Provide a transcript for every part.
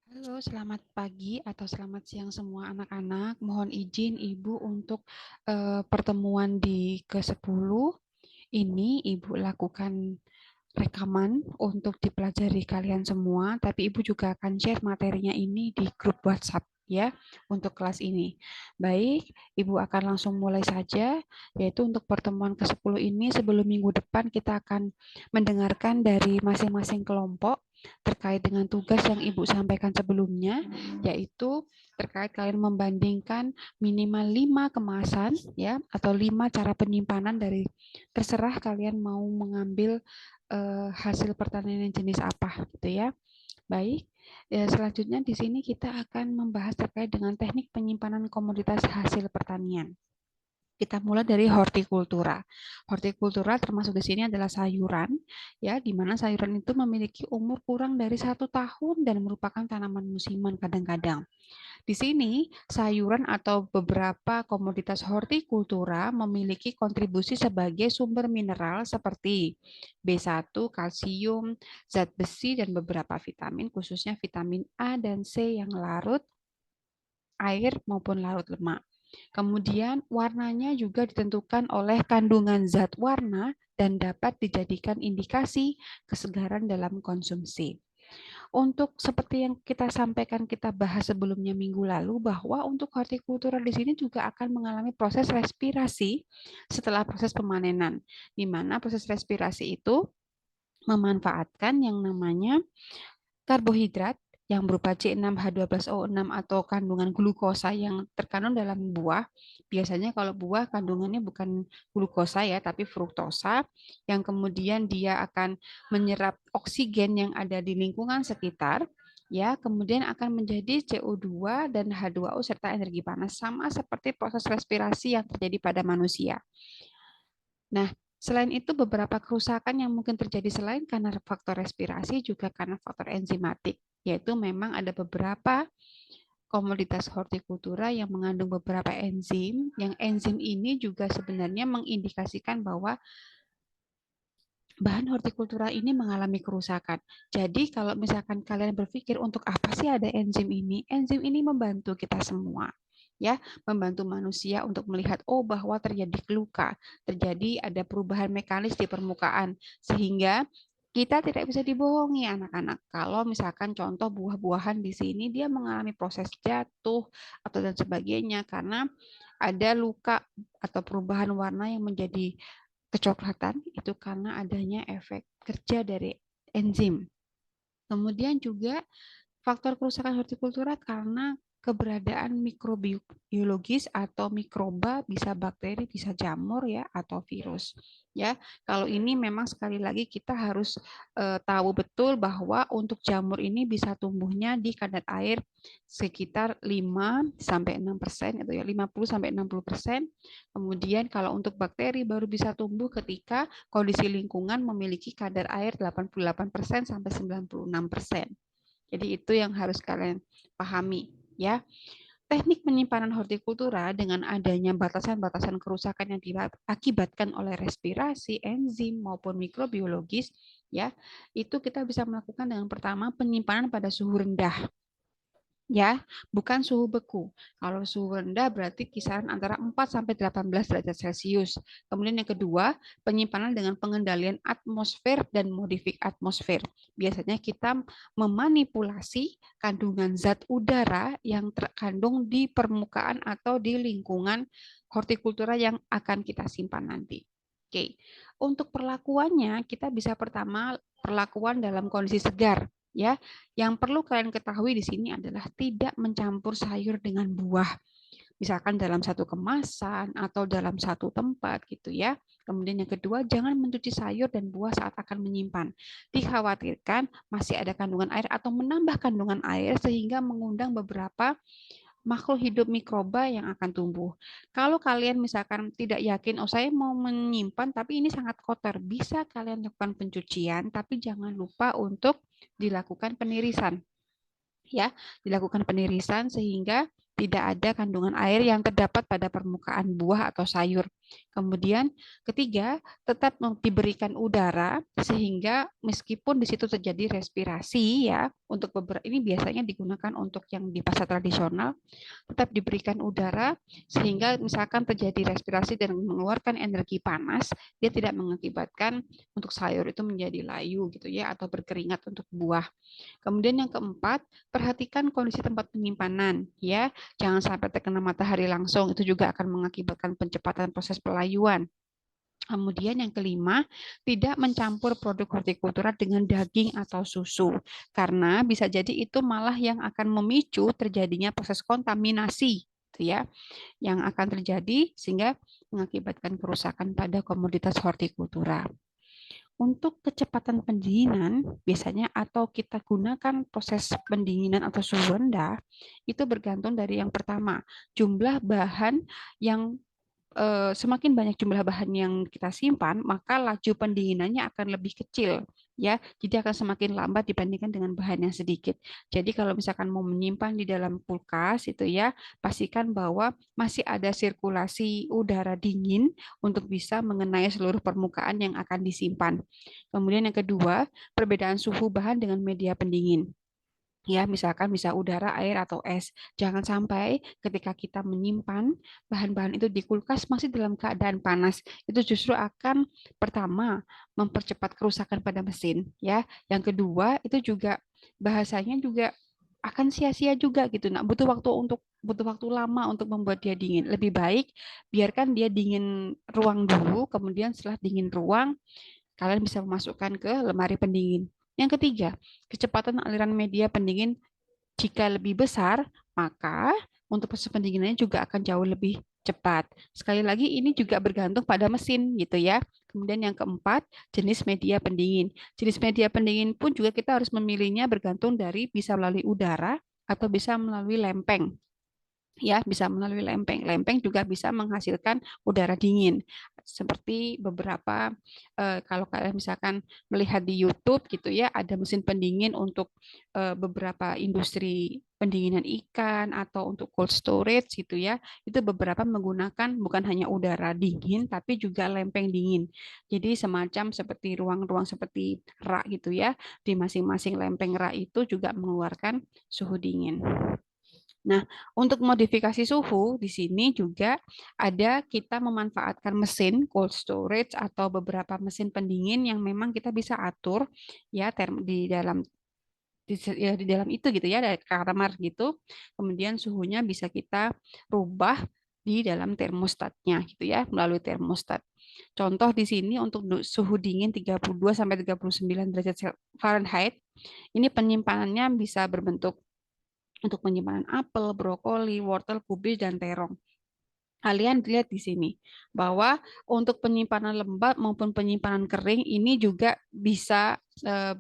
Halo, selamat pagi atau selamat siang semua anak-anak. Mohon izin Ibu untuk pertemuan di ke-10 ini Ibu lakukan rekaman untuk dipelajari kalian semua, tapi Ibu juga akan share materinya ini di grup WhatsApp ya untuk kelas ini. Baik, Ibu akan langsung mulai saja, yaitu untuk pertemuan ke-10 ini sebelum minggu depan kita akan mendengarkan dari masing-masing kelompok terkait dengan tugas yang Ibu sampaikan sebelumnya, yaitu terkait kalian membandingkan minimal 5 kemasan ya atau 5 cara penyimpanan dari terserah kalian mau mengambil hasil pertanian yang jenis apa gitu ya. Baik, selanjutnya di sini kita akan membahas terkait dengan teknik penyimpanan komoditas hasil pertanian. Kita mulai dari hortikultura. Hortikultura termasuk di sini adalah sayuran, ya, di mana sayuran itu memiliki umur kurang dari 1 tahun dan merupakan tanaman musiman kadang-kadang. Di sini, sayuran atau beberapa komoditas hortikultura memiliki kontribusi sebagai sumber mineral seperti B1, kalsium, zat besi, dan beberapa vitamin, khususnya vitamin A dan C yang larut air maupun larut lemak. Kemudian warnanya juga ditentukan oleh kandungan zat warna dan dapat dijadikan indikasi kesegaran dalam konsumsi. Untuk seperti yang kita sampaikan, kita bahas sebelumnya minggu lalu, bahwa untuk hortikultura di sini juga akan mengalami proses respirasi setelah proses pemanenan, di mana proses respirasi itu memanfaatkan yang namanya karbohidrat yang berupa C6H12O6 atau kandungan glukosa yang terkandung dalam buah. Biasanya kalau buah kandungannya bukan glukosa ya, tapi fruktosa, yang kemudian dia akan menyerap oksigen yang ada di lingkungan sekitar, ya, kemudian akan menjadi CO2 dan H2O serta energi panas, sama seperti proses respirasi yang terjadi pada manusia. Nah, selain itu beberapa kerusakan yang mungkin terjadi selain karena faktor respirasi juga karena faktor enzimatik, yaitu memang ada beberapa komoditas hortikultura yang mengandung beberapa enzim, yang enzim ini juga sebenarnya mengindikasikan bahwa bahan hortikultura ini mengalami kerusakan. Jadi kalau misalkan kalian berpikir untuk apa sih ada enzim ini? Enzim ini membantu kita semua, ya, membantu manusia untuk melihat bahwa terjadi luka, terjadi ada perubahan mekanis di permukaan sehingga kita tidak bisa dibohongi anak-anak. Kalau misalkan contoh buah-buahan di sini dia mengalami proses jatuh atau dan sebagainya karena ada luka atau perubahan warna yang menjadi kecoklatan itu karena adanya efek kerja dari enzim. Kemudian juga faktor kerusakan hortikultura karena keberadaan mikrobiologis atau mikroba, bisa bakteri, bisa jamur ya, atau virus. Ya, kalau ini memang sekali lagi kita harus tahu betul bahwa untuk jamur ini bisa tumbuhnya di kadar air sekitar 5-6% itu ya, 50-60%. Kemudian kalau untuk bakteri baru bisa tumbuh ketika kondisi lingkungan memiliki kadar air 88% sampai 96%. Jadi itu yang harus kalian pahami ya. Teknik penyimpanan hortikultura dengan adanya batasan-batasan kerusakan yang diakibatkan oleh respirasi, enzim maupun mikrobiologis ya, itu kita bisa melakukan dengan pertama penyimpanan pada suhu rendah ya, bukan suhu beku. Kalau suhu rendah berarti kisaran antara 4 sampai 18 derajat Celcius. Kemudian yang kedua, penyimpanan dengan pengendalian atmosfer dan modifik atmosfer. Biasanya kita memanipulasi kandungan zat udara yang terkandung di permukaan atau di lingkungan hortikultura yang akan kita simpan nanti. Oke, untuk perlakuannya kita bisa pertama perlakuan dalam kondisi segar ya. Yang perlu kalian ketahui di sini adalah tidak mencampur sayur dengan buah. Misalkan dalam satu kemasan atau dalam satu tempat gitu ya. Kemudian yang kedua, jangan mencuci sayur dan buah saat akan menyimpan. Dikhawatirkan masih ada kandungan air atau menambah kandungan air sehingga mengundang beberapa makhluk hidup mikroba yang akan tumbuh. Kalau kalian misalkan tidak yakin, saya mau menyimpan tapi ini sangat kotor, bisa kalian lakukan pencucian, tapi jangan lupa untuk dilakukan penirisan. Ya, dilakukan penirisan sehingga tidak ada kandungan air yang terdapat pada permukaan buah atau sayur. Kemudian ketiga, tetap diberikan udara sehingga meskipun di situ terjadi respirasi ya, untuk beberapa ini biasanya digunakan untuk yang di pasar tradisional, tetap diberikan udara sehingga misalkan terjadi respirasi dan mengeluarkan energi panas, dia tidak mengakibatkan untuk sayur itu menjadi layu gitu ya atau berkeringat untuk buah. Kemudian yang keempat, perhatikan kondisi tempat penyimpanan ya. Jangan sampai terkena matahari langsung, itu juga akan mengakibatkan pencepatan proses pelayuan. Kemudian yang kelima, tidak mencampur produk hortikultura dengan daging atau susu. Karena bisa jadi itu malah yang akan memicu terjadinya proses kontaminasi, gitu ya, yang akan terjadi sehingga mengakibatkan kerusakan pada komoditas hortikultura. Untuk kecepatan pendinginan, biasanya atau kita gunakan proses pendinginan atau suhu rendah, itu bergantung dari yang pertama, jumlah bahan yang semakin banyak jumlah bahan yang kita simpan, maka laju pendinginannya akan lebih kecil, ya. Jadi akan semakin lambat dibandingkan dengan bahan yang sedikit. Jadi kalau misalkan mau menyimpan di dalam kulkas itu ya, pastikan bahwa masih ada sirkulasi udara dingin untuk bisa mengenai seluruh permukaan yang akan disimpan. Kemudian yang kedua, perbedaan suhu bahan dengan media pendingin. Ya, misalkan bisa udara, air, atau es. Jangan sampai ketika kita menyimpan bahan-bahan itu di kulkas masih dalam keadaan panas. Itu justru akan pertama mempercepat kerusakan pada mesin, ya. Yang kedua, itu juga bahasanya juga akan sia-sia juga gitu. Nah, butuh waktu lama untuk membuat dia dingin. Lebih baik biarkan dia dingin ruang dulu, kemudian setelah dingin ruang kalian bisa memasukkan ke lemari pendingin. Yang ketiga, kecepatan aliran media pendingin jika lebih besar, maka untuk proses pendinginannya juga akan jauh lebih cepat. Sekali lagi ini juga bergantung pada mesin gitu ya. Kemudian yang keempat, jenis media pendingin. Jenis media pendingin pun juga kita harus memilihnya bergantung dari bisa melalui udara atau bisa melalui lempeng ya, bisa melalui lempeng. Lempeng juga bisa menghasilkan udara dingin. Seperti beberapa kalau kalian misalkan melihat di YouTube gitu ya, ada mesin pendingin untuk beberapa industri pendinginan ikan atau untuk cold storage gitu ya. Itu beberapa menggunakan bukan hanya udara dingin tapi juga lempeng dingin. Jadi semacam seperti ruang-ruang seperti rak gitu ya. Di masing-masing lempeng rak itu juga mengeluarkan suhu dingin. Nah, untuk modifikasi suhu di sini juga ada kita memanfaatkan mesin cold storage atau beberapa mesin pendingin yang memang kita bisa atur ya di dalam itu gitu ya, dari kamar gitu. Kemudian suhunya bisa kita rubah di dalam termostatnya gitu ya, melalui termostat. Contoh di sini untuk suhu dingin 32 sampai 39 derajat Fahrenheit, ini penyimpanannya bisa berbentuk untuk penyimpanan apel, brokoli, wortel, kubis, dan terong. Kalian lihat di sini bahwa untuk penyimpanan lembab maupun penyimpanan kering ini juga bisa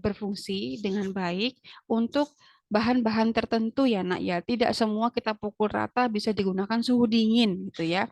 berfungsi dengan baik untuk bahan-bahan tertentu ya nak ya. Tidak semua kita pukul rata bisa digunakan suhu dingin gitu ya.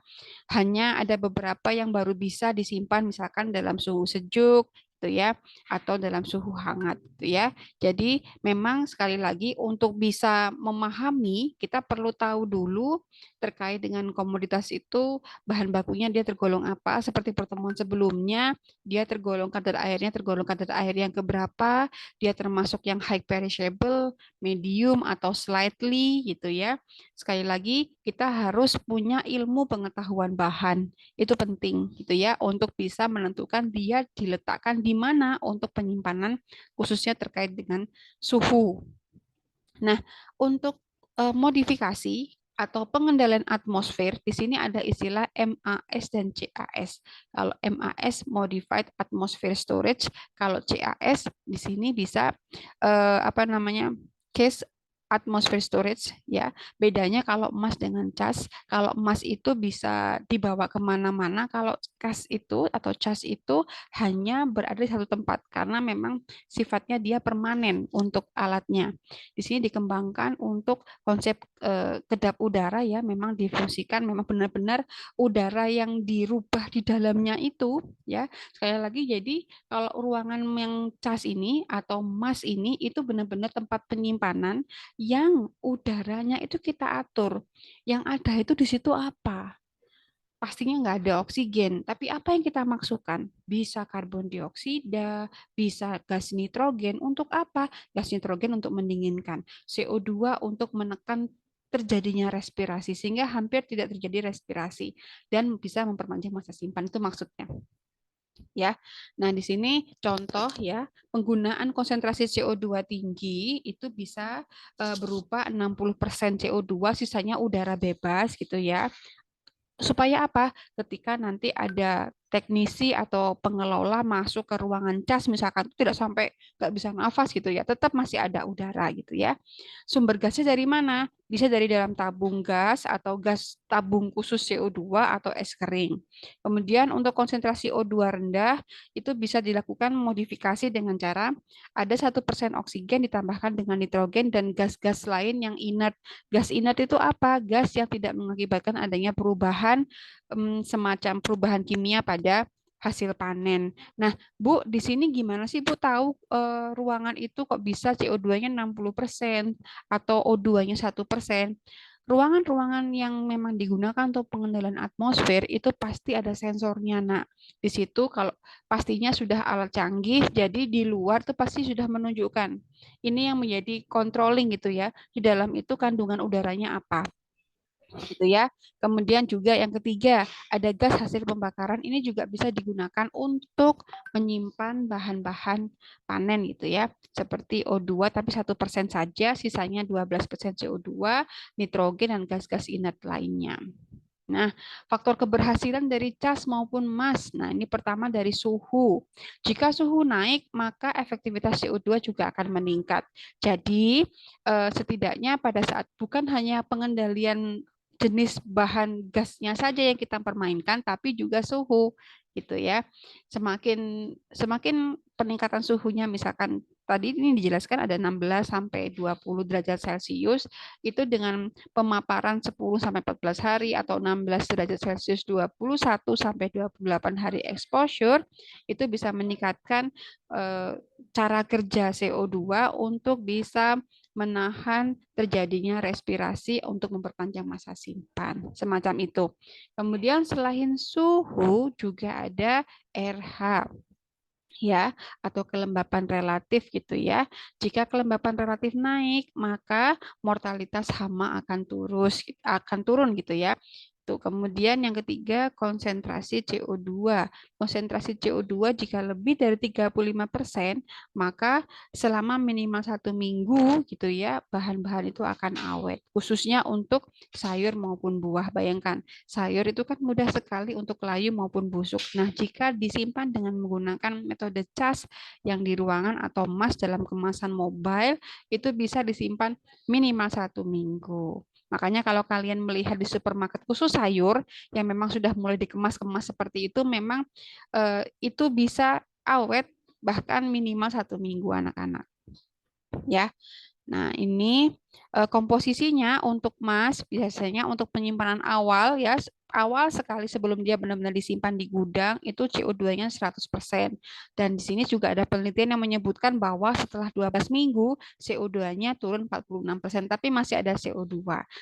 Hanya ada beberapa yang baru bisa disimpan misalkan dalam suhu sejuk gitu ya atau dalam suhu hangat gitu ya. Jadi memang sekali lagi untuk bisa memahami kita perlu tahu dulu terkait dengan komoditas itu bahan bakunya dia tergolong apa seperti pertemuan sebelumnya dia tergolong kadar airnya tergolong kadar air yang keberapa, dia termasuk yang high perishable, medium atau slightly gitu ya. Sekali lagi kita harus punya ilmu pengetahuan bahan. Itu penting gitu ya untuk bisa menentukan dia diletakkan di mana untuk penyimpanan khususnya terkait dengan suhu. Nah, untuk modifikasi atau pengendalian atmosfer, di sini ada istilah MAS dan CAS. Kalau MAS Modified Atmosphere Storage, kalau CAS di sini bisa apa namanya? Case atmosphere storage ya. Bedanya kalau emas dengan cas, kalau emas itu bisa dibawa kemana-mana, kalau cas itu atau cas itu hanya berada di satu tempat karena memang sifatnya dia permanen untuk alatnya. Di sini dikembangkan untuk konsep kedap udara ya, memang difungsikan memang benar-benar udara yang dirubah di dalamnya itu ya. Sekali lagi jadi kalau ruangan yang cas ini atau mas ini itu benar-benar tempat penyimpanan yang udaranya itu kita atur. Yang ada itu di situ apa? pastinya nggak ada oksigen. Tapi apa yang kita maksudkan? Bisa karbon dioksida, bisa gas nitrogen. Untuk apa? Gas nitrogen untuk mendinginkan, CO2 untuk menekan terjadinya respirasi sehingga hampir tidak terjadi respirasi dan bisa memperpanjang masa simpan, itu maksudnya ya. Nah, di sini contoh ya, penggunaan konsentrasi CO2 tinggi itu bisa berupa 60% CO2, sisanya udara bebas gitu ya. Supaya apa? Ketika nanti ada teknisi atau pengelola masuk ke ruangan cas, misalkan tidak sampai nggak bisa nafas gitu ya, tetap masih ada udara gitu ya. Sumber gasnya dari mana? Bisa dari dalam tabung gas atau gas tabung khusus CO2 atau es kering. Kemudian untuk konsentrasi O2 rendah itu bisa dilakukan modifikasi dengan cara ada 1% oksigen ditambahkan dengan nitrogen dan gas-gas lain yang inert. Gas inert itu apa? Gas yang tidak mengakibatkan adanya perubahan semacam perubahan kimia pada hasil panen. Nah, Bu, di sini gimana sih Bu tahu ruangan itu kok bisa CO2-nya 60% atau O2-nya 1%? Ruangan-ruangan yang memang digunakan untuk pengendalian atmosfer itu pasti ada sensornya. Nah, di situ kalau pastinya sudah alat canggih, jadi di luar tuh pasti sudah menunjukkan. Ini yang menjadi controlling gitu ya. Di dalam itu kandungan udaranya apa gitu ya. Kemudian juga yang ketiga, ada gas hasil pembakaran. Ini juga bisa digunakan untuk menyimpan bahan-bahan panen gitu ya. Seperti O2 tapi 1% saja, sisanya 12% CO2, nitrogen dan gas-gas inert lainnya. Nah, faktor keberhasilan dari cas maupun mas. Nah, ini pertama dari suhu. Jika suhu naik, maka efektivitas CO2 juga akan meningkat. Jadi, setidaknya pada saat bukan hanya pengendalian jenis bahan gasnya saja yang kita permainkan, tapi juga suhu gitu ya. Semakin semakin peningkatan suhunya misalkan tadi ini dijelaskan ada 16 sampai 20 derajat Celcius itu dengan pemaparan 10 sampai 14 hari atau 16 derajat Celcius 21 sampai 28 hari exposure itu bisa meningkatkan cara kerja CO2 untuk bisa menahan terjadinya respirasi untuk memperpanjang masa simpan. Semacam itu. Kemudian selain suhu juga ada RH ya atau kelembapan relatif gitu ya. Jika kelembapan relatif naik, maka mortalitas hama akan turun gitu ya. Tuh, kemudian yang ketiga konsentrasi CO2. Konsentrasi CO2 jika lebih dari 35%, maka selama minimal 1 minggu gitu ya, bahan-bahan itu akan awet. Khususnya untuk sayur maupun buah. Bayangkan, sayur itu kan mudah sekali untuk layu maupun busuk. Nah, jika disimpan dengan menggunakan metode cas yang di ruangan atau emas dalam kemasan mobile, itu bisa disimpan minimal 1 minggu. Makanya kalau kalian melihat di supermarket khusus sayur yang memang sudah mulai dikemas-kemas seperti itu, memang itu bisa awet bahkan minimal 1 minggu anak-anak. Ya, nah, ini komposisinya untuk emas biasanya untuk penyimpanan awal ya, awal sekali sebelum dia benar-benar disimpan di gudang itu CO2-nya 100%. Dan di sini juga ada penelitian yang menyebutkan bahwa setelah 12 minggu CO2-nya turun 46%, tapi masih ada CO2.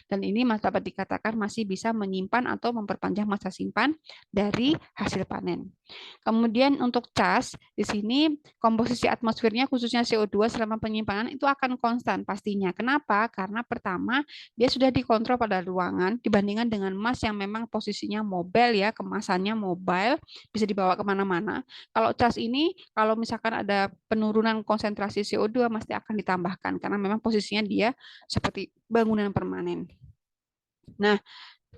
Dan ini dapat dikatakan masih bisa menyimpan atau memperpanjang masa simpan dari hasil panen. Kemudian untuk cas, di sini komposisi atmosfernya khususnya CO2 selama penyimpanan itu akan konstan pastinya. Kenapa? Karena pertama, dia sudah dikontrol pada ruangan dibandingkan dengan emas yang memang posisinya mobile ya, kemasannya mobile, bisa dibawa kemana-mana. Kalau cas ini, kalau misalkan ada penurunan konsentrasi CO2, pasti akan ditambahkan karena memang posisinya dia seperti bangunan permanen. Nah,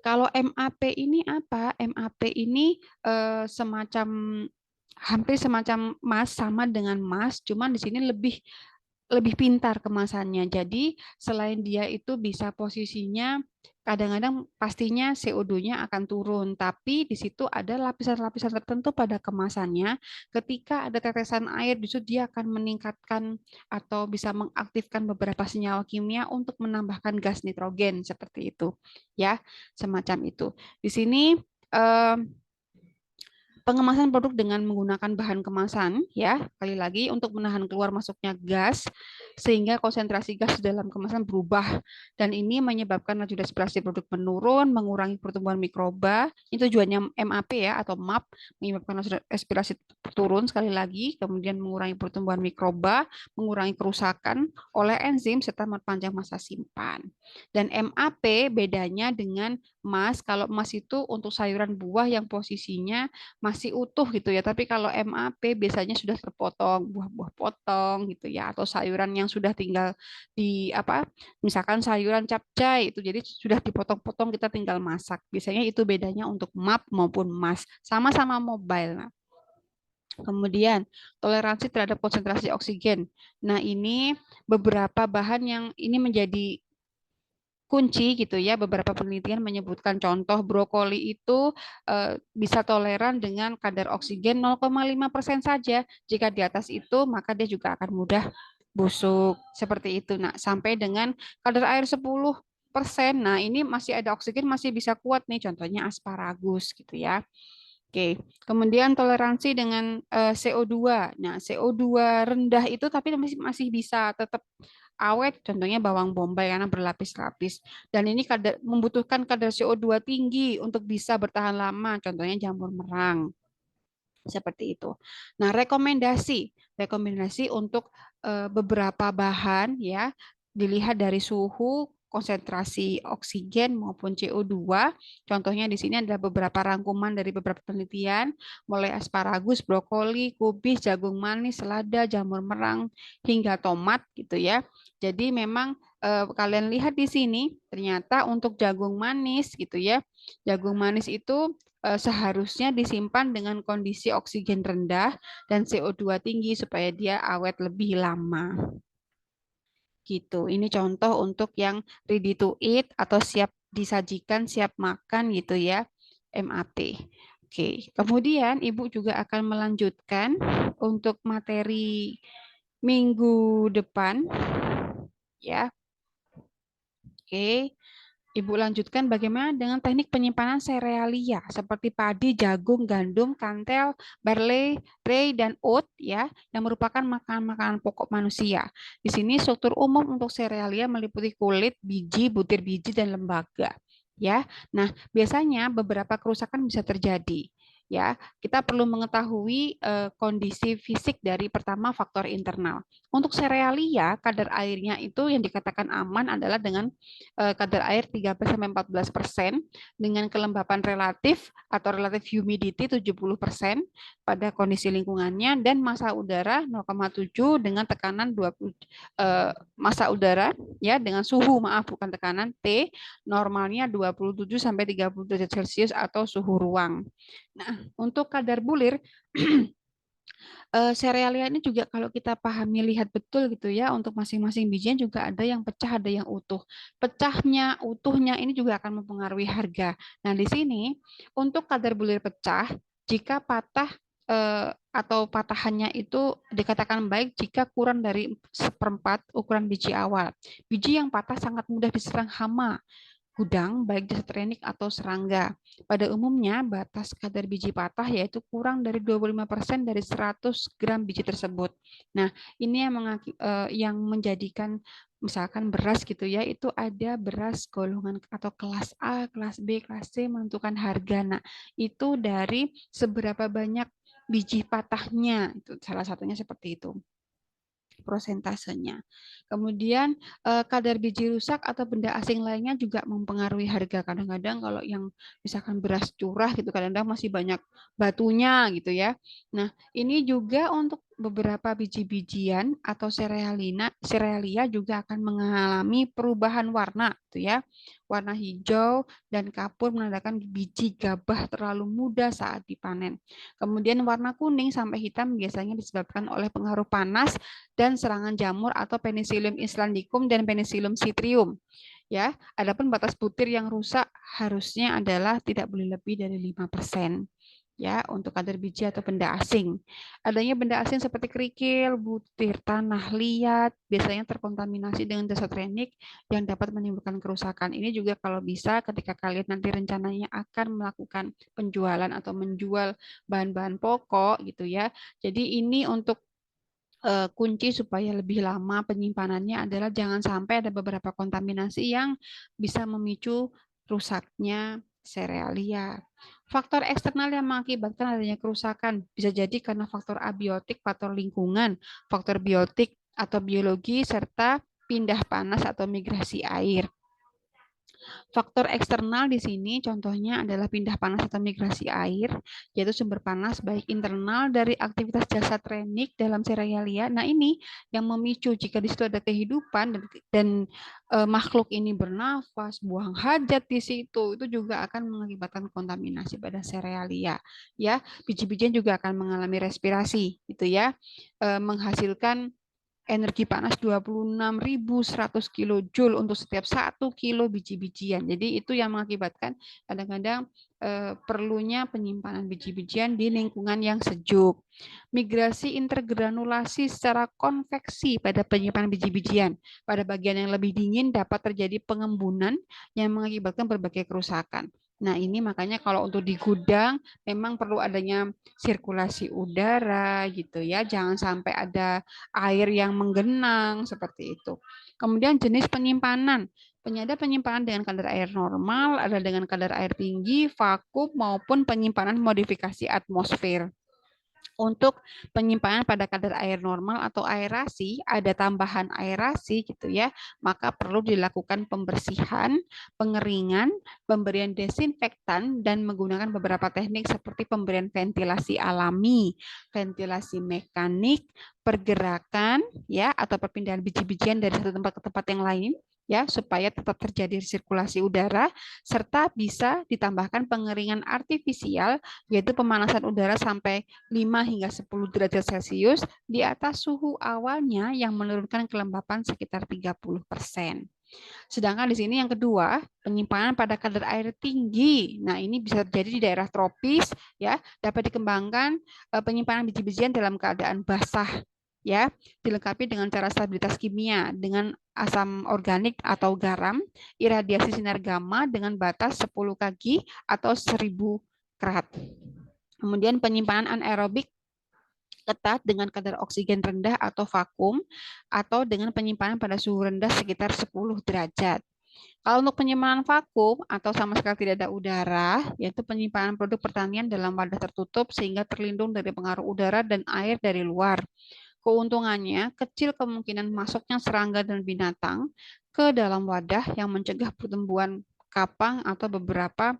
kalau MAP ini apa? MAP ini semacam hampir semacam emas sama dengan emas, cuman di sini lebih lebih pintar kemasannya. Jadi selain dia itu bisa posisinya kadang-kadang pastinya CO2-nya akan turun, tapi di situ ada lapisan-lapisan tertentu pada kemasannya. Ketika ada tetesan air, justru dia akan meningkatkan atau bisa mengaktifkan beberapa senyawa kimia untuk menambahkan gas nitrogen seperti itu, ya, semacam itu. Di sini eh, Pengemasan produk dengan menggunakan bahan kemasan, ya, sekali lagi untuk menahan keluar masuknya gas, sehingga konsentrasi gas dalam kemasan berubah, dan ini menyebabkan laju respirasi produk menurun, mengurangi pertumbuhan mikroba. Itu tujuannya MAP ya, atau MAP, menyebabkan laju respirasi turun sekali lagi, kemudian mengurangi pertumbuhan mikroba, mengurangi kerusakan oleh enzim, serta memperpanjang masa simpan. Dan MAP bedanya dengan emas, kalau emas itu untuk sayuran buah yang posisinya masih utuh gitu ya. Tapi kalau MAP biasanya sudah terpotong, buah-buah potong gitu ya, atau sayuran yang sudah tinggal di apa? Misalkan sayuran capcay itu jadi sudah dipotong-potong kita tinggal masak. Biasanya itu bedanya untuk MAP maupun MAS. Sama-sama mobile. Nah, kemudian toleransi terhadap konsentrasi oksigen. Nah, ini beberapa bahan yang ini menjadi kunci gitu ya. Beberapa penelitian menyebutkan contoh brokoli itu bisa toleran dengan kadar oksigen 0,5% saja. Jika di atas itu maka dia juga akan mudah busuk seperti itu. Nah, sampai dengan kadar air 10%. Nah, ini masih ada oksigen, masih bisa kuat nih, contohnya asparagus gitu ya. Oke, kemudian toleransi dengan CO2. Nah, CO2 rendah itu tapi masih bisa tetap awet, contohnya bawang bombay karena berlapis-lapis. Dan ini membutuhkan kadar CO2 tinggi untuk bisa bertahan lama, contohnya jamur merang. Seperti itu. Nah, rekomendasi untuk beberapa bahan ya, dilihat dari suhu, konsentrasi oksigen maupun CO2. Contohnya di sini adalah beberapa rangkuman dari beberapa penelitian, mulai asparagus, brokoli, kubis, jagung manis, selada, jamur merang, hingga tomat gitu ya. Jadi memang kalian lihat di sini ternyata untuk jagung manis gitu ya. Jagung manis itu seharusnya disimpan dengan kondisi oksigen rendah dan CO2 tinggi supaya dia awet lebih lama. Gitu. Ini contoh untuk yang ready to eat atau siap disajikan, siap makan gitu ya, MAP. Oke, kemudian Ibu juga akan melanjutkan untuk materi minggu depan ya. Oke. Ibu lanjutkan bagaimana dengan teknik penyimpanan serealia seperti padi, jagung, gandum, kantel, barley, rye, dan oat ya, yang merupakan makanan-makanan pokok manusia. Di sini struktur umum untuk serealia meliputi kulit, biji, butir biji, dan lembaga. Ya, nah biasanya beberapa kerusakan bisa terjadi. Ya, kita perlu mengetahui kondisi fisik dari pertama faktor internal. Untuk serealia, kadar airnya itu yang dikatakan aman adalah dengan kadar air 13-14% dengan kelembapan relatif atau relative humidity 70% pada kondisi lingkungannya, dan massa udara 0,7 dengan tekanan 20 massa udara ya, dengan suhu bukan tekanan T normalnya 27 sampai 30 derajat Celcius atau suhu ruang. Nah, untuk kadar bulir serealia ini juga kalau kita pahami lihat betul gitu ya, untuk masing-masing bijian juga ada yang pecah, ada yang utuh. Pecahnya, utuhnya ini juga akan mempengaruhi harga. Nah, di sini untuk kadar bulir pecah, jika patah atau patahannya itu dikatakan baik jika kurang dari 1/4 ukuran biji awal. Biji yang patah sangat mudah diserang hama, gudang, baik diseterenik atau serangga. Pada umumnya, batas kadar biji patah yaitu kurang dari 25% dari 100 gram biji tersebut. Nah, ini yang menjadikan misalkan beras gitu ya, itu ada beras golongan atau kelas A, kelas B, kelas C menentukan harga. Nah, itu dari seberapa banyak biji patahnya, itu salah satunya seperti itu prosentasenya. Kemudian kadar biji rusak atau benda asing lainnya juga mempengaruhi harga. Kadang-kadang kalau yang misalkan beras curah gitu, kadang-kadang masih banyak batunya gitu ya. Nah, ini juga untuk beberapa biji-bijian atau serealia juga akan mengalami perubahan warna gitu ya. Warna hijau dan kapur menandakan biji gabah terlalu muda saat dipanen. Kemudian warna kuning sampai hitam biasanya disebabkan oleh pengaruh panas dan serangan jamur atau Penicillium islandicum dan Penicillium citrium. Ya, adapun batas butir yang rusak harusnya adalah tidak boleh lebih dari 5%. ya untuk kadar biji atau benda asing. Adanya benda asing seperti kerikil, butir tanah liat biasanya terkontaminasi dengan zat renik yang dapat menimbulkan kerusakan. Ini juga kalau bisa ketika kalian nanti rencananya akan melakukan penjualan atau menjual bahan-bahan pokok gitu ya. Jadi ini untuk kunci supaya lebih lama penyimpanannya adalah jangan sampai ada beberapa kontaminasi yang bisa memicu rusaknya serealia. Faktor eksternal yang mengakibatkan adanya kerusakan bisa jadi karena faktor abiotik, faktor lingkungan, faktor biotik atau biologi, serta pindah panas atau migrasi air. Faktor eksternal di sini contohnya adalah pindah panas atau migrasi air, yaitu sumber panas baik internal dari aktivitas jasa trenik dalam serealia. Nah ini yang memicu jika di situ ada kehidupan dan makhluk ini bernafas, buang hajat di situ, itu juga akan mengakibatkan kontaminasi pada serealia. Ya, biji-bijian juga akan mengalami respirasi, gitu ya, menghasilkan energi panas 26.100 kilojoule untuk setiap 1 kilo biji-bijian. Jadi itu yang mengakibatkan kadang-kadang perlunya penyimpanan biji-bijian di lingkungan yang sejuk. Migrasi intergranulasi secara konveksi pada penyimpanan biji-bijian. Pada bagian yang lebih dingin dapat terjadi pengembunan yang mengakibatkan berbagai kerusakan. Nah, ini makanya kalau untuk di gudang memang perlu adanya sirkulasi udara gitu ya. Jangan sampai ada air yang menggenang seperti itu. Kemudian jenis penyimpanan. Ada penyimpanan dengan kadar air normal, ada dengan kadar air tinggi, vakum maupun penyimpanan modifikasi atmosfer. Untuk penyimpanan pada kadar air normal atau aerasi, ada tambahan aerasi gitu ya, maka perlu dilakukan pembersihan, pengeringan, pemberian desinfektan, dan menggunakan beberapa teknik seperti pemberian ventilasi alami, ventilasi mekanik, pergerakan ya atau perpindahan biji-bijian dari satu tempat ke tempat yang lain ya supaya tetap terjadi sirkulasi udara serta bisa ditambahkan pengeringan artifisial yaitu pemanasan udara sampai 5 hingga 10 derajat Celcius di atas suhu awalnya yang menurunkan kelembapan sekitar 30%. Sedangkan di sini yang kedua, penyimpanan pada kadar air tinggi. Nah, ini bisa terjadi di daerah tropis ya, dapat dikembangkan penyimpanan biji-bijian dalam keadaan basah ya, dilengkapi dengan cara stabilitas kimia dengan asam organik atau garam, iradiasi sinar gamma dengan batas 10 kg atau 1000 Kraft. Kemudian penyimpanan anaerobik ketat dengan kadar oksigen rendah atau vakum atau dengan penyimpanan pada suhu rendah sekitar 10 derajat. Kalau untuk penyimpanan vakum atau sama sekali tidak ada udara, yaitu penyimpanan produk pertanian dalam wadah tertutup sehingga terlindung dari pengaruh udara dan air dari luar. Keuntungannya, kecil kemungkinan masuknya serangga dan binatang ke dalam wadah yang mencegah pertumbuhan kapang atau beberapa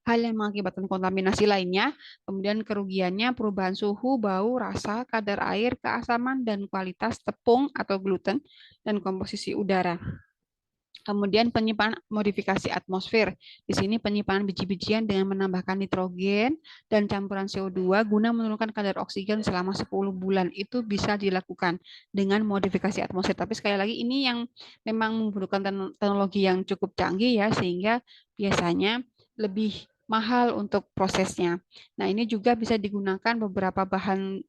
hal yang mengakibatkan kontaminasi lainnya, kemudian kerugiannya perubahan suhu, bau, rasa, kadar air, keasaman, dan kualitas tepung atau gluten, dan komposisi udara. Kemudian penyimpanan modifikasi atmosfer. Di sini penyimpanan biji-bijian dengan menambahkan nitrogen dan campuran CO2 guna menurunkan kadar oksigen selama 10 bulan. Itu bisa dilakukan dengan modifikasi atmosfer. Tapi sekali lagi ini yang memang membutuhkan teknologi yang cukup canggih ya, sehingga biasanya lebih mahal untuk prosesnya. Nah, ini juga bisa digunakan beberapa bahan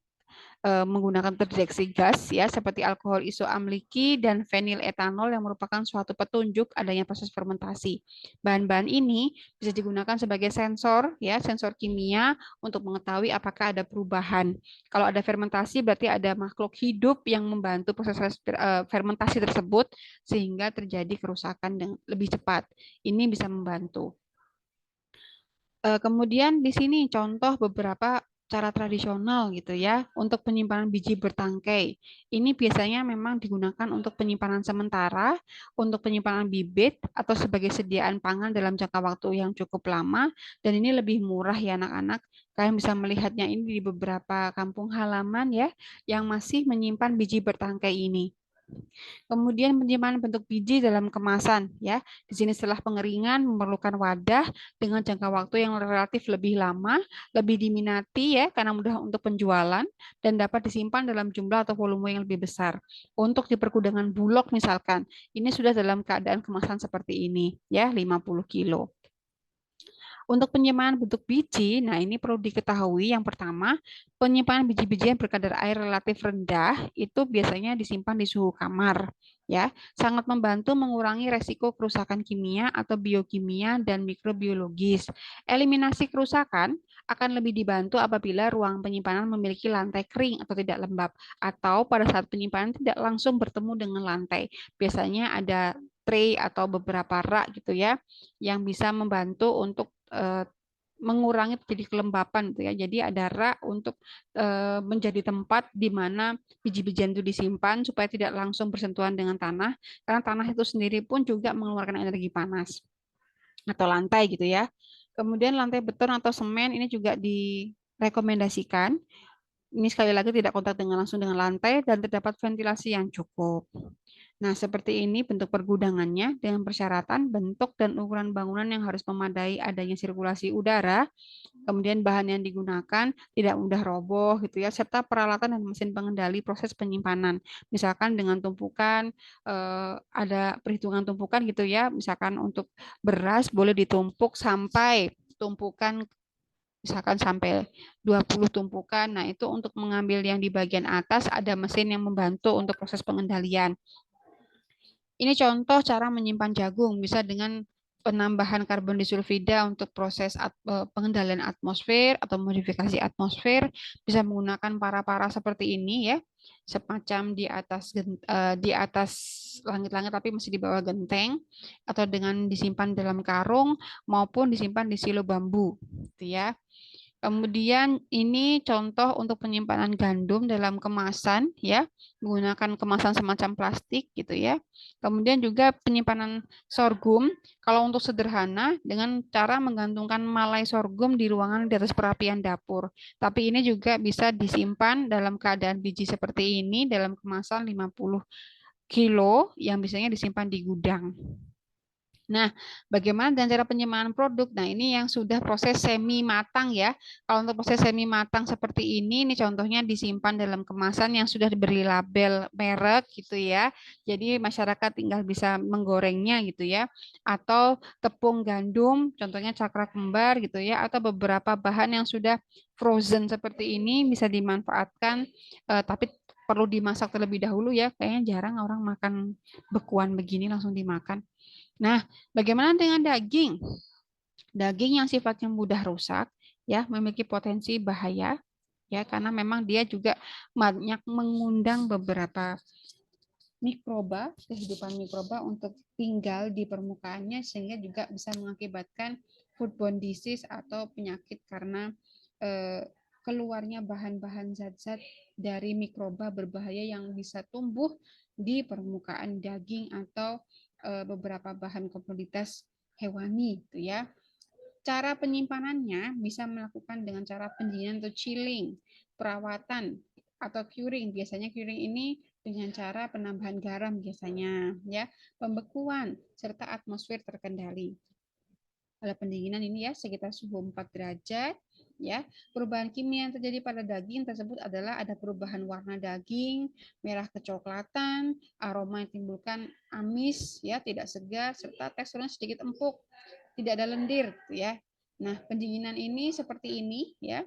menggunakan terdeteksi gas ya seperti alkohol isoamliki dan fenil etanol yang merupakan suatu petunjuk adanya proses fermentasi. Bahan-bahan ini bisa digunakan sebagai sensor ya, sensor kimia untuk mengetahui apakah ada perubahan. Kalau ada fermentasi berarti ada makhluk hidup yang membantu proses fermentasi tersebut sehingga terjadi kerusakan dengan lebih cepat. Ini bisa membantu. Kemudian di sini contoh beberapa cara tradisional gitu ya untuk penyimpanan biji bertangkai. Ini biasanya memang digunakan untuk penyimpanan sementara, untuk penyimpanan bibit atau sebagai sediaan pangan dalam jangka waktu yang cukup lama dan ini lebih murah ya anak-anak. Kalian bisa melihatnya ini di beberapa kampung halaman ya yang masih menyimpan biji bertangkai ini. Kemudian penyimpanan bentuk biji dalam kemasan ya. Di sini setelah pengeringan memerlukan wadah dengan jangka waktu yang relatif lebih lama, lebih diminati ya karena mudah untuk penjualan dan dapat disimpan dalam jumlah atau volume yang lebih besar. Untuk di pergudangan Bulog misalkan, ini sudah dalam keadaan kemasan seperti ini ya, 50 kilo. Untuk penyimpanan bentuk biji, nah ini perlu diketahui yang pertama, penyimpanan biji-bijian berkadar air relatif rendah itu biasanya disimpan di suhu kamar, ya. Sangat membantu mengurangi resiko kerusakan kimia atau biokimia dan mikrobiologis. Eliminasi kerusakan akan lebih dibantu apabila ruang penyimpanan memiliki lantai kering atau tidak lembab, atau pada saat penyimpanan tidak langsung bertemu dengan lantai. Biasanya ada tray atau beberapa rak gitu ya, yang bisa membantu untuk mengurangi terjadi kelembapan gitu ya. Jadi ada rak untuk menjadi tempat di mana biji-bijian itu disimpan supaya tidak langsung bersentuhan dengan tanah, karena tanah itu sendiri pun juga mengeluarkan energi panas atau lantai gitu ya. Kemudian lantai beton atau semen ini juga direkomendasikan. Ini sekali lagi tidak kontak dengan langsung dengan lantai dan terdapat ventilasi yang cukup. Nah, seperti ini bentuk pergudangannya dengan persyaratan bentuk dan ukuran bangunan yang harus memadai adanya sirkulasi udara, kemudian bahan yang digunakan tidak mudah roboh gitu ya, serta peralatan dan mesin pengendali proses penyimpanan. Misalkan dengan tumpukan ada perhitungan tumpukan gitu ya, misalkan untuk beras boleh ditumpuk sampai tumpukan misalkan sampai 20 tumpukan. Nah, itu untuk mengambil yang di bagian atas ada mesin yang membantu untuk proses pengendalian. Ini contoh cara menyimpan jagung, bisa dengan penambahan karbon disulfida untuk proses pengendalian atmosfer atau modifikasi atmosfer, bisa menggunakan para-para seperti ini ya, semacam di atas langit-langit tapi masih di bawah genteng, atau dengan disimpan dalam karung maupun disimpan di silo bambu, gitu ya. Kemudian ini contoh untuk penyimpanan gandum dalam kemasan ya, menggunakan kemasan semacam plastik gitu ya. Kemudian juga penyimpanan sorghum, kalau untuk sederhana dengan cara menggantungkan malai sorghum di ruangan di atas perapian dapur. Tapi ini juga bisa disimpan dalam keadaan biji seperti ini dalam kemasan 50 kilo yang biasanya disimpan di gudang. Nah, bagaimana dengan cara penyimpanan produk? Nah, ini yang sudah proses semi matang ya. Kalau untuk proses semi matang seperti ini contohnya disimpan dalam kemasan yang sudah diberi label merek gitu ya. Jadi masyarakat tinggal bisa menggorengnya gitu ya. Atau tepung gandum, contohnya cakra kembar gitu ya. Atau beberapa bahan yang sudah frozen seperti ini bisa dimanfaatkan, tapi perlu dimasak terlebih dahulu ya. Kayaknya jarang orang makan bekuan begini langsung dimakan. Nah, bagaimana dengan daging? Daging yang sifatnya mudah rusak, ya, memiliki potensi bahaya, ya, karena memang dia juga banyak mengundang beberapa mikroba, kehidupan mikroba untuk tinggal di permukaannya sehingga juga bisa mengakibatkan foodborne disease atau penyakit karena keluarnya bahan-bahan zat-zat dari mikroba berbahaya yang bisa tumbuh di permukaan daging atau beberapa bahan komoditas hewani gitu ya. Cara penyimpanannya bisa melakukan dengan cara pendinginan atau chilling, perawatan atau curing. Biasanya curing ini dengan cara penambahan garam biasanya ya, pembekuan serta atmosfer terkendali. Kalau pendinginan ini ya sekitar suhu 4 derajat ya. Perubahan kimia yang terjadi pada daging tersebut adalah ada perubahan warna daging, merah kecoklatan, aroma yang timbulkan amis ya, tidak segar serta teksturnya sedikit empuk, tidak ada lendir ya. Nah, pendinginan ini seperti ini ya.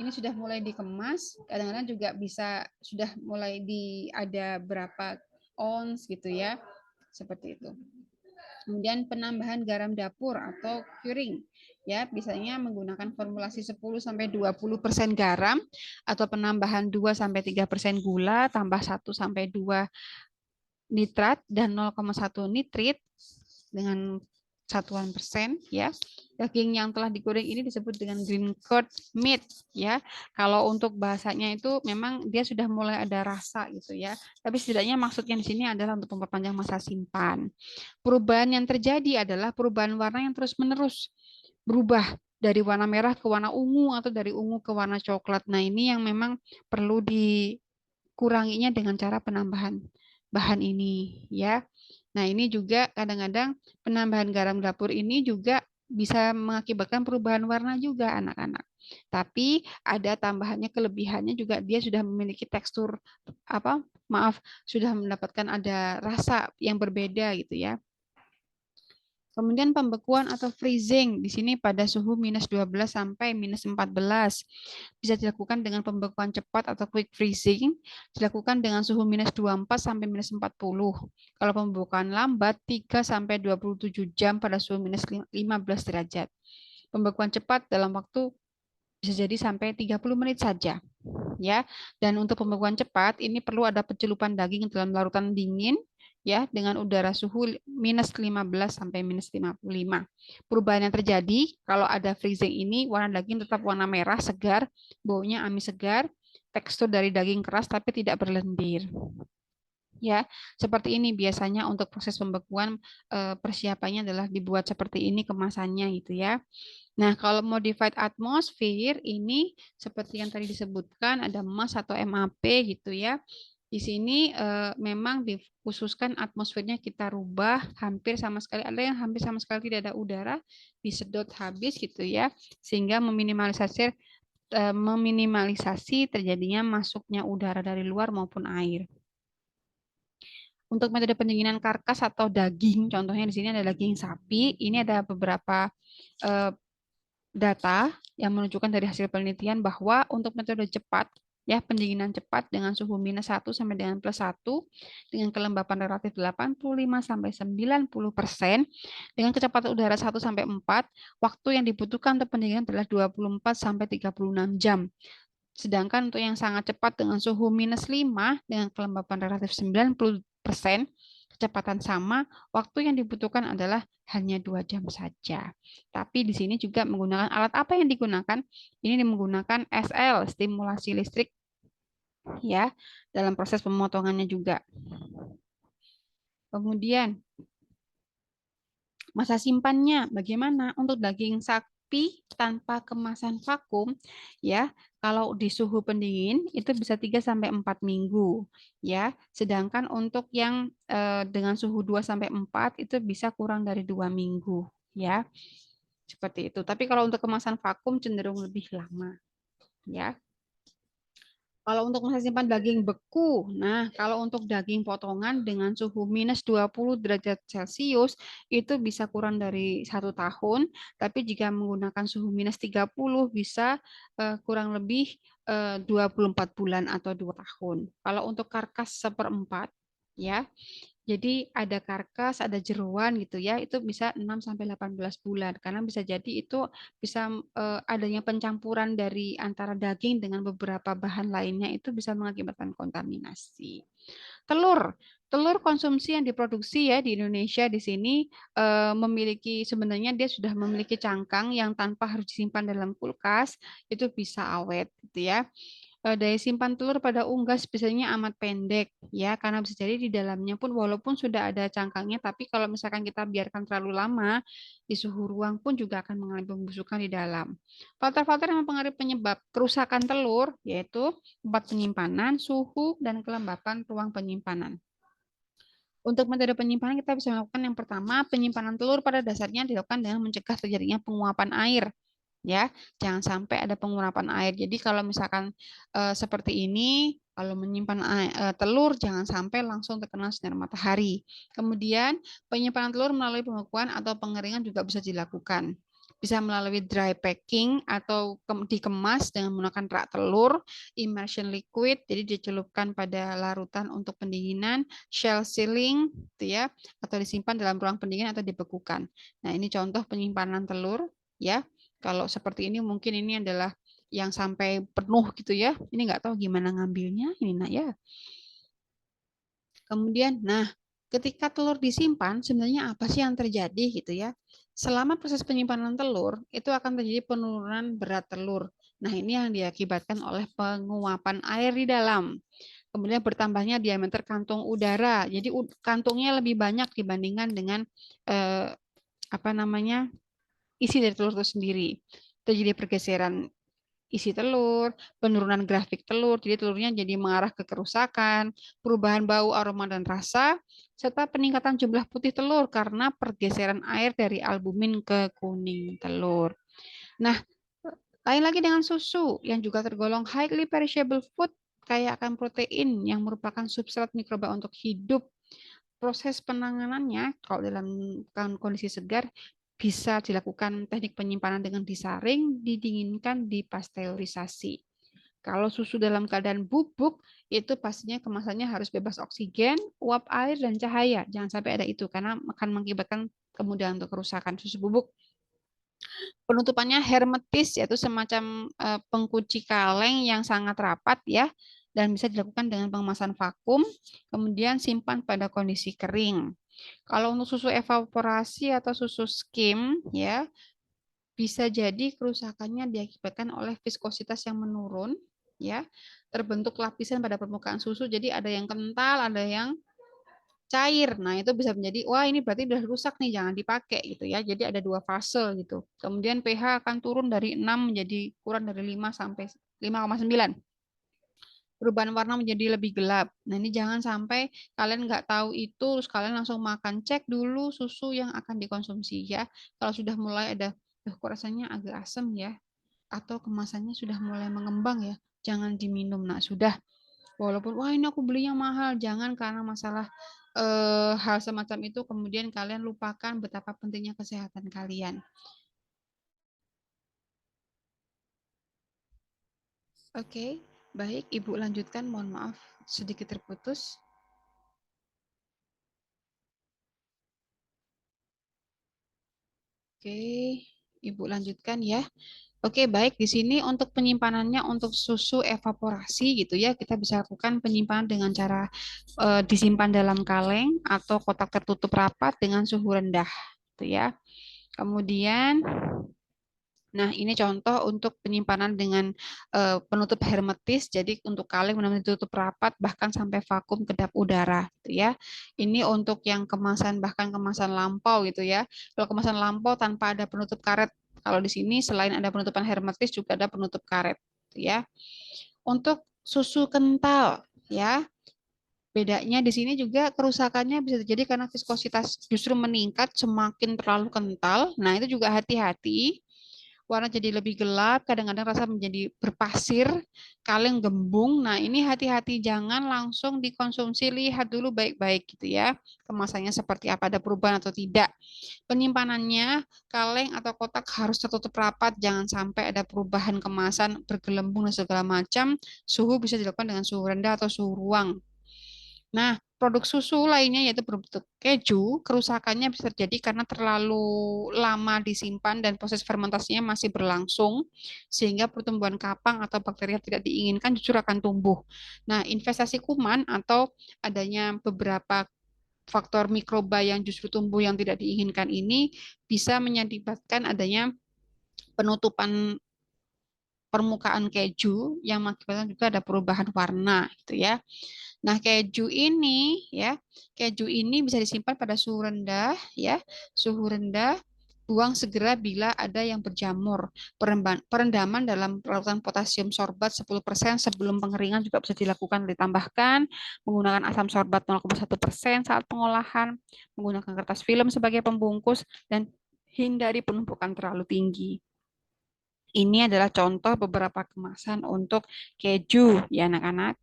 Ini sudah mulai dikemas, kadang-kadang juga bisa sudah mulai ada berapa ons gitu ya. Seperti itu. Kemudian penambahan garam dapur atau curing ya, biasanya menggunakan formulasi 10 sampai 20% garam atau penambahan 2 sampai 3% gula tambah 1 sampai 2 nitrat dan 0,1 nitrit dengan satuan persen ya. Daging yang telah digoreng ini disebut dengan green curd meat ya. Kalau untuk bahasanya itu memang dia sudah mulai ada rasa gitu ya. Tapi setidaknya maksudnya di sini adalah untuk memperpanjang masa simpan. Perubahan yang terjadi adalah perubahan warna yang terus-menerus berubah dari warna merah ke warna ungu atau dari ungu ke warna coklat. Nah, ini yang memang perlu dikuranginya dengan cara penambahan bahan ini ya. Nah, ini juga kadang-kadang penambahan garam dapur ini juga bisa mengakibatkan perubahan warna juga anak-anak. Tapi ada tambahannya, kelebihannya juga dia sudah memiliki tekstur sudah mendapatkan ada rasa yang berbeda gitu ya. Kemudian pembekuan atau freezing di sini pada suhu minus 12 sampai minus 14. Bisa dilakukan dengan pembekuan cepat atau quick freezing, dilakukan dengan suhu minus 24 sampai minus 40. Kalau pembekuan lambat 3 sampai 27 jam pada suhu minus 15 derajat. Pembekuan cepat dalam waktu bisa jadi sampai 30 menit saja, ya. Dan untuk pembekuan cepat ini perlu ada pencelupan daging dalam larutan dingin, ya, dengan udara suhu minus 15 sampai minus 55. Perubahan yang terjadi kalau ada freezing ini, warna daging tetap warna merah segar, baunya amis segar, tekstur dari daging keras tapi tidak berlendir. Ya, seperti ini biasanya untuk proses pembekuan, persiapannya adalah dibuat seperti ini kemasannya gitu ya. Nah, kalau modified atmosphere ini seperti yang tadi disebutkan ada MAS atau MAP gitu ya. Di sini memang dikhususkan atmosfernya kita rubah hampir sama sekali, ada yang hampir sama sekali tidak ada udara, disedot habis gitu ya, sehingga meminimalisasi terjadinya masuknya udara dari luar maupun air. Untuk metode pendinginan karkas atau daging, contohnya di sini ada daging sapi, ini ada beberapa eh, data yang menunjukkan dari hasil penelitian bahwa untuk metode cepat, ya pendinginan cepat dengan suhu minus 1 sampai dengan plus 1 dengan kelembapan relatif 85 sampai 90% dengan kecepatan udara 1 sampai 4, waktu yang dibutuhkan untuk pendinginan adalah 24 sampai 36 jam. Sedangkan untuk yang sangat cepat dengan suhu minus 5 dengan kelembapan relatif 90%, kecepatan sama, waktu yang dibutuhkan adalah hanya 2 jam saja. Tapi di sini juga menggunakan alat apa yang digunakan? Ini menggunakan SL, stimulasi listrik ya, dalam proses pemotongannya juga. Kemudian masa simpannya bagaimana? Untuk daging sapi tanpa kemasan vakum ya, kalau di suhu pendingin itu bisa 3 sampai 4 minggu ya. Sedangkan untuk yang dengan suhu 2 sampai 4 itu bisa kurang dari 2 minggu ya. Seperti itu. Tapi kalau untuk kemasan vakum cenderung lebih lama ya. Kalau untuk masa simpan daging beku, nah kalau untuk daging potongan dengan suhu minus 20 derajat Celcius itu bisa kurang dari 1 tahun, tapi jika menggunakan suhu minus 30 bisa kurang lebih 24 bulan atau 2 tahun. Kalau untuk karkas seperempat, ya jadi ada karkas, ada jeroan gitu ya, itu bisa 6 sampai 18 bulan karena bisa jadi itu bisa adanya pencampuran dari antara daging dengan beberapa bahan lainnya itu bisa mengakibatkan kontaminasi. Telur, telur konsumsi yang diproduksi ya di Indonesia di sini memiliki sebenarnya dia sudah memiliki cangkang yang tanpa harus disimpan dalam kulkas itu bisa awet gitu ya. Daya simpan telur pada unggas biasanya amat pendek ya karena bisa jadi di dalamnya pun walaupun sudah ada cangkangnya tapi kalau misalkan kita biarkan terlalu lama di suhu ruang pun juga akan mengalami pembusukan di dalam. Faktor-faktor yang mempengaruhi penyebab kerusakan telur yaitu tempat penyimpanan, suhu dan kelembapan ruang penyimpanan. Untuk metode penyimpanan kita bisa melakukan yang pertama penyimpanan telur pada dasarnya dilakukan dengan mencegah terjadinya penguapan air ya, jangan sampai ada penguapan air. Jadi kalau misalkan seperti ini, kalau menyimpan telur jangan sampai langsung terkena sinar matahari. Kemudian penyimpanan telur melalui pembekuan atau pengeringan juga bisa dilakukan. Bisa melalui dry packing atau dikemas dengan menggunakan rak telur, immersion liquid, jadi dicelupkan pada larutan untuk pendinginan, shell sealing, gitu ya, atau disimpan dalam ruang pendingin atau dibekukan. Nah ini contoh penyimpanan telur, ya. Kalau seperti ini mungkin ini adalah yang sampai penuh gitu ya. Ini nggak tahu gimana ngambilnya ini nak ya. Kemudian, nah ketika telur disimpan sebenarnya apa sih yang terjadi gitu ya? Selama proses penyimpanan telur itu akan terjadi penurunan berat telur. Nah ini yang diakibatkan oleh penguapan air di dalam. Kemudian bertambahnya diameter kantung udara. Jadi kantungnya lebih banyak dibandingkan dengan apa namanya isi dari telur itu sendiri. Terjadi pergeseran isi telur, penurunan grafik telur, jadi telurnya jadi mengarah ke kerusakan, perubahan bau, aroma, dan rasa, serta peningkatan jumlah putih telur karena pergeseran air dari albumin ke kuning telur. Nah, lain lagi dengan susu yang juga tergolong highly perishable food, kaya akan protein yang merupakan substrat mikroba untuk hidup. Proses penanganannya kalau dalam kondisi segar bisa dilakukan teknik penyimpanan dengan disaring, didinginkan, dipasteurisasi. Kalau susu dalam keadaan bubuk, itu pastinya kemasannya harus bebas oksigen, uap air, dan cahaya. Jangan sampai ada itu, karena akan mengakibatkan kemudahan untuk kerusakan susu bubuk. Penutupannya hermetis, yaitu semacam pengkunci kaleng yang sangat rapat ya, dan bisa dilakukan dengan pengemasan vakum, kemudian simpan pada kondisi kering. Kalau untuk susu evaporasi atau susu skim ya, bisa jadi kerusakannya diakibatkan oleh viskositas yang menurun ya, terbentuk lapisan pada permukaan susu, jadi ada yang kental, ada yang cair. Nah, itu bisa menjadi wah ini berarti udah rusak nih, jangan dipakai gitu ya. Jadi ada dua fase gitu. Kemudian pH akan turun dari 6 menjadi kurang dari 5 sampai 5,9. Perubahan warna menjadi lebih gelap. Nah, ini jangan sampai kalian nggak tahu itu, terus kalian langsung makan. Cek dulu susu yang akan dikonsumsi ya. Kalau sudah mulai ada, kok rasanya agak asam ya, atau kemasannya sudah mulai mengembang ya, jangan diminum. Nah, sudah. Walaupun, wah ini aku belinya mahal, jangan karena masalah hal semacam itu kemudian kalian lupakan betapa pentingnya kesehatan kalian. Oke, baik Ibu lanjutkan, mohon maaf sedikit terputus. Oke, Ibu lanjutkan ya. Oke, baik. Di sini untuk penyimpanannya untuk susu evaporasi gitu ya, kita bisa lakukan penyimpanan dengan cara disimpan dalam kaleng atau kotak tertutup rapat dengan suhu rendah, gitu ya. Kemudian, nah ini contoh untuk penyimpanan dengan penutup hermetis. Jadi untuk kaleng benar-benar ditutup rapat bahkan sampai vakum kedap udara, gitu ya. Ini untuk yang kemasan bahkan kemasan lampau gitu ya. Kalau kemasan lampau tanpa ada penutup karet, kalau di sini selain ada penutupan hermetis juga ada penutup karet, gitu ya. Untuk susu kental, ya. Bedanya di sini juga kerusakannya bisa terjadi karena viskositas justru meningkat semakin terlalu kental. Nah, itu juga hati-hati. Warna jadi lebih gelap, kadang-kadang rasa menjadi berpasir, kaleng gembung. Nah, ini hati-hati, jangan langsung dikonsumsi, lihat dulu baik-baik gitu ya. Kemasannya seperti apa, ada perubahan atau tidak. Penyimpanannya, kaleng atau kotak harus tertutup rapat, jangan sampai ada perubahan kemasan, bergelembung dan segala macam. Suhu bisa dilakukan dengan suhu rendah atau suhu ruang. Nah, produk susu lainnya yaitu berbentuk keju, kerusakannya bisa terjadi karena terlalu lama disimpan dan proses fermentasinya masih berlangsung, sehingga pertumbuhan kapang atau bakteri yang tidak diinginkan justru akan tumbuh. Nah, investasi kuman atau adanya beberapa faktor mikroba yang justru tumbuh yang tidak diinginkan ini bisa menyebabkan adanya penutupan permukaan keju yang mengakibatkan juga ada perubahan warna gitu ya. Nah, keju ini bisa disimpan pada suhu rendah ya, suhu rendah. Buang segera bila ada yang berjamur. Perendaman dalam larutan potasium sorbat 10% sebelum pengeringan juga bisa dilakukan. Ditambahkan menggunakan asam sorbat 0,1% saat pengolahan, menggunakan kertas film sebagai pembungkus, dan hindari penumpukan terlalu tinggi. Ini adalah contoh beberapa kemasan untuk keju ya anak-anak.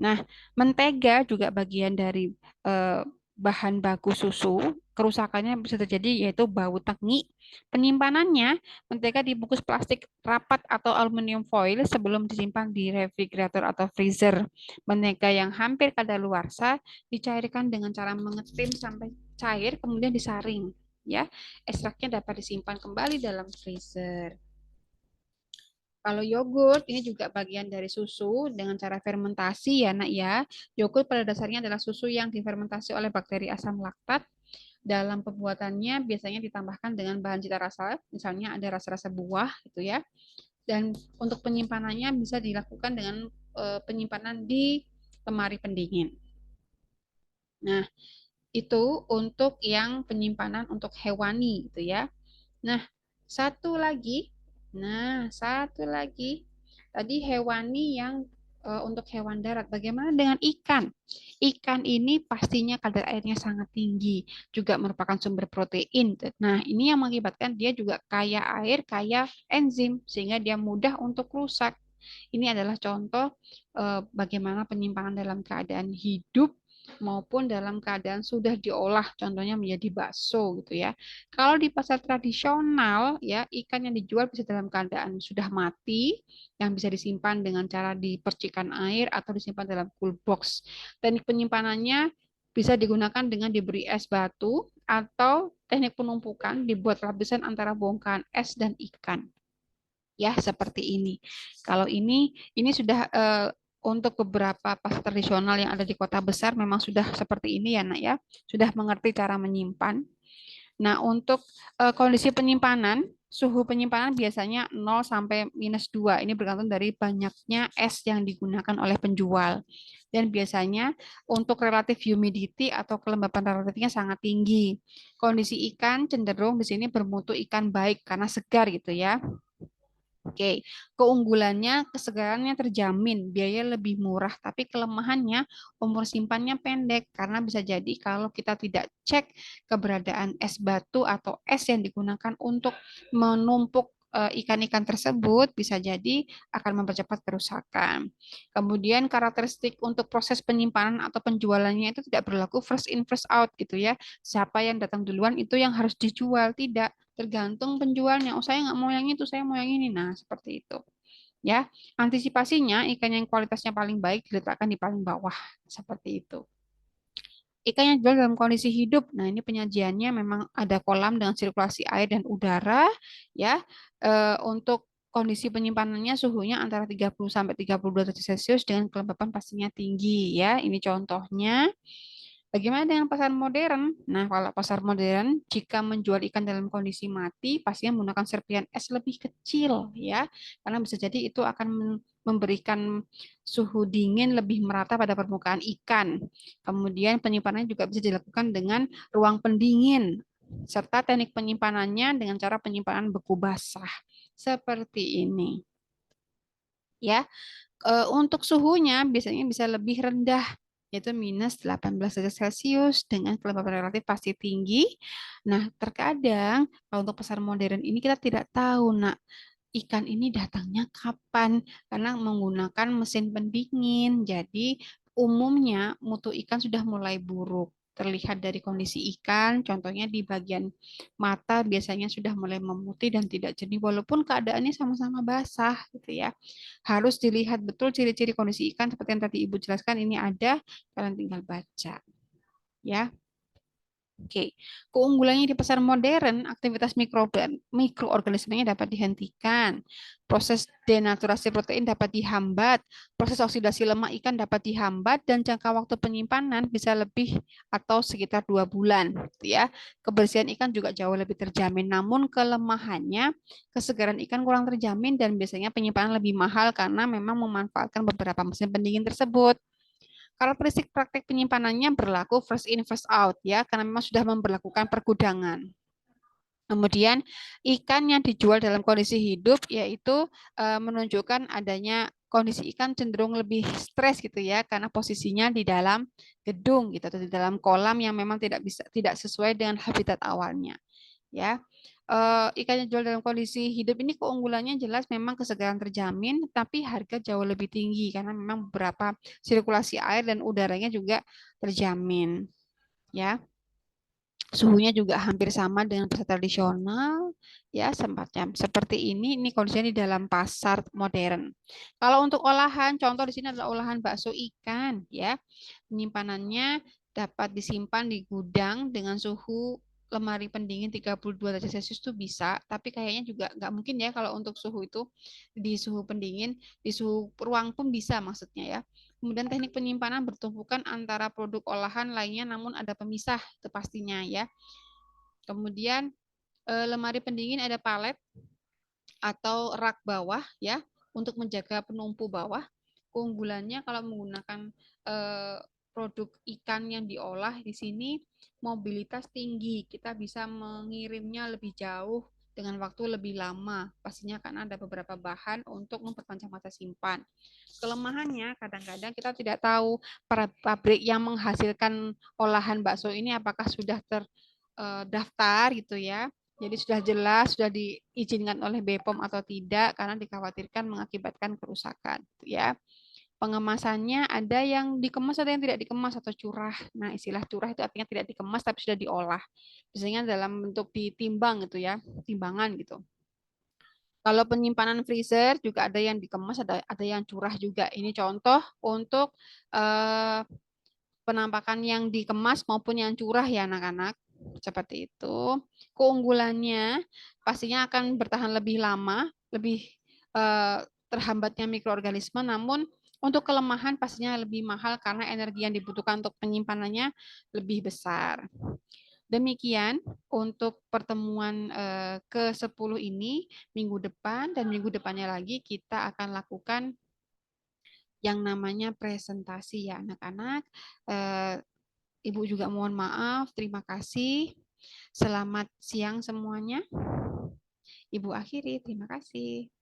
Nah, mentega juga bagian dari eh, bahan baku susu. Kerusakannya bisa terjadi yaitu bau tengi. Penyimpanannya, mentega dibungkus plastik rapat atau aluminium foil sebelum disimpan di refrigerator atau freezer. Mentega yang hampir kadaluarsa dicairkan dengan cara mengetim sampai cair, kemudian disaring. Ya, ekstraknya dapat disimpan kembali dalam freezer. Kalau yogurt ini juga bagian dari susu dengan cara fermentasi ya nak ya. Yogurt pada dasarnya adalah susu yang difermentasi oleh bakteri asam laktat. Dalam pembuatannya biasanya ditambahkan dengan bahan cita rasa, misalnya ada rasa-rasa buah gitu ya. Dan untuk penyimpanannya bisa dilakukan dengan penyimpanan di lemari pendingin. Nah, itu untuk yang penyimpanan untuk hewani gitu ya. Nah, satu lagi. Satu lagi. Tadi hewani yang untuk hewan darat. Bagaimana dengan ikan? Ikan ini pastinya kadar airnya sangat tinggi, juga merupakan sumber protein. Nah, ini yang mengakibatkan dia juga kaya air, kaya enzim, sehingga dia mudah untuk rusak. Ini adalah contoh bagaimana penyimpanan dalam keadaan hidup maupun dalam keadaan sudah diolah, contohnya menjadi bakso gitu ya. Kalau di pasar tradisional ya, ikan yang dijual bisa dalam keadaan sudah mati yang bisa disimpan dengan cara dipercikan air atau disimpan dalam cool box. Teknik penyimpanannya bisa digunakan dengan diberi es batu atau teknik penumpukan dibuat lapisan antara bongkahan es dan ikan. Ya, seperti ini. Kalau ini sudah untuk beberapa pasar tradisional yang ada di kota besar memang sudah seperti ini ya, Nak ya. Sudah mengerti cara menyimpan. Nah, untuk kondisi penyimpanan, suhu penyimpanan biasanya 0 sampai -2. Ini bergantung dari banyaknya es yang digunakan oleh penjual. Dan biasanya untuk relatif humidity atau kelembapan relatifnya sangat tinggi. Kondisi ikan cenderung di sini bermutu ikan baik karena segar gitu ya. Oke, keunggulannya kesegarannya terjamin, biaya lebih murah, tapi kelemahannya umur simpannya pendek karena bisa jadi kalau kita tidak cek keberadaan es batu atau es yang digunakan untuk menumpuk ikan-ikan tersebut bisa jadi akan mempercepat kerusakan. Kemudian karakteristik untuk proses penyimpanan atau penjualannya itu tidak berlaku first in first out gitu ya. Siapa yang datang duluan itu yang harus dijual, tidak tergantung penjualnya. Oh, saya nggak mau yang itu, saya mau yang ini. Nah, seperti itu. Ya, antisipasinya ikan yang kualitasnya paling baik diletakkan di paling bawah, seperti itu. Ikan yang dijual dalam kondisi hidup. Nah, ini penyajiannya memang ada kolam dengan sirkulasi air dan udara, ya. Untuk kondisi penyimpanannya suhunya antara 30 sampai 32 derajat Celcius dengan kelembapan pastinya tinggi, ya. Ini contohnya. Bagaimana dengan pasar modern? Nah, kalau pasar modern, jika menjual ikan dalam kondisi mati, pastinya menggunakan serpian es lebih kecil, ya, karena bisa jadi itu akan memberikan suhu dingin lebih merata pada permukaan ikan. Kemudian penyimpanan juga bisa dilakukan dengan ruang pendingin, serta teknik penyimpanannya dengan cara penyimpanan beku basah, seperti ini. Ya, untuk suhunya biasanya bisa lebih rendah, yaitu -18 derajat Celcius dengan kelembapan relatif pasti tinggi. Nah, terkadang kalau untuk pasar modern ini kita tidak tahu, nak, ikan ini datangnya kapan karena menggunakan mesin pendingin. Jadi umumnya mutu ikan sudah mulai buruk. Terlihat dari kondisi ikan, contohnya di bagian mata biasanya sudah mulai memutih dan tidak jernih walaupun keadaannya sama-sama basah gitu ya. Harus dilihat betul ciri-ciri kondisi ikan seperti yang tadi Ibu jelaskan ini ada, kalian tinggal baca ya. Oke, keunggulannya di pasar modern, aktivitas mikroorganismenya dapat dihentikan, proses denaturasi protein dapat dihambat, proses oksidasi lemak ikan dapat dihambat, dan jangka waktu penyimpanan bisa lebih atau sekitar 2 bulan. Gitu ya. Kebersihan ikan juga jauh lebih terjamin, namun kelemahannya kesegaran ikan kurang terjamin dan biasanya penyimpanan lebih mahal karena memang memanfaatkan beberapa mesin pendingin tersebut. Karakteristik praktik penyimpanannya berlaku first in first out ya, karena memang sudah memperlakukan pergudangan. Kemudian ikan yang dijual dalam kondisi hidup yaitu menunjukkan adanya kondisi ikan cenderung lebih stres gitu ya karena posisinya di dalam gedung gitu atau di dalam kolam yang memang tidak sesuai dengan habitat awalnya ya. Ikan yang dijual dalam kondisi hidup ini keunggulannya jelas memang kesegaran terjamin, tapi harga jauh lebih tinggi karena memang beberapa sirkulasi air dan udaranya juga terjamin ya. Suhunya juga hampir sama dengan pasar tradisional, ya sempatnya seperti ini kondisinya di dalam pasar modern. Kalau untuk olahan, contoh di sini adalah olahan bakso ikan, ya. Penyimpanannya dapat disimpan di gudang dengan suhu lemari pendingin 32 derajat Celcius itu bisa, tapi kayaknya juga nggak mungkin ya kalau untuk suhu itu di suhu pendingin, di suhu ruang pun bisa maksudnya ya. Kemudian teknik penyimpanan bertumpukan antara produk olahan lainnya namun ada pemisah itu pastinya ya. Kemudian lemari pendingin ada palet atau rak bawah ya untuk menjaga penumpu bawah. Keunggulannya kalau menggunakan produk ikan yang diolah di sini mobilitas tinggi. Kita bisa mengirimnya lebih jauh dengan waktu lebih lama. Pastinya karena ada beberapa bahan untuk memperpanjang masa simpan. Kelemahannya kadang-kadang kita tidak tahu para pabrik yang menghasilkan olahan bakso ini apakah sudah terdaftar gitu ya. Jadi sudah jelas, sudah diizinkan oleh BPOM atau tidak, karena dikhawatirkan mengakibatkan kerusakan, ya. Pengemasannya ada yang dikemas, ada yang tidak dikemas atau curah. Nah, istilah curah itu artinya tidak dikemas tapi sudah diolah. Biasanya dalam bentuk ditimbang gitu ya, timbangan gitu. Kalau penyimpanan freezer juga ada yang dikemas, ada yang curah juga. Ini contoh untuk eh, penampakan yang dikemas maupun yang curah ya anak-anak. Seperti itu. Keunggulannya pastinya akan bertahan lebih lama, lebih eh, terhambatnya mikroorganisme, namun untuk kelemahan pastinya lebih mahal karena energi yang dibutuhkan untuk penyimpanannya lebih besar. Demikian untuk pertemuan ke-10 ini minggu depan dan minggu depannya lagi kita akan lakukan yang namanya presentasi ya anak-anak. Eh, Ibu juga mohon maaf, terima kasih. Selamat siang semuanya. Ibu akhiri, terima kasih.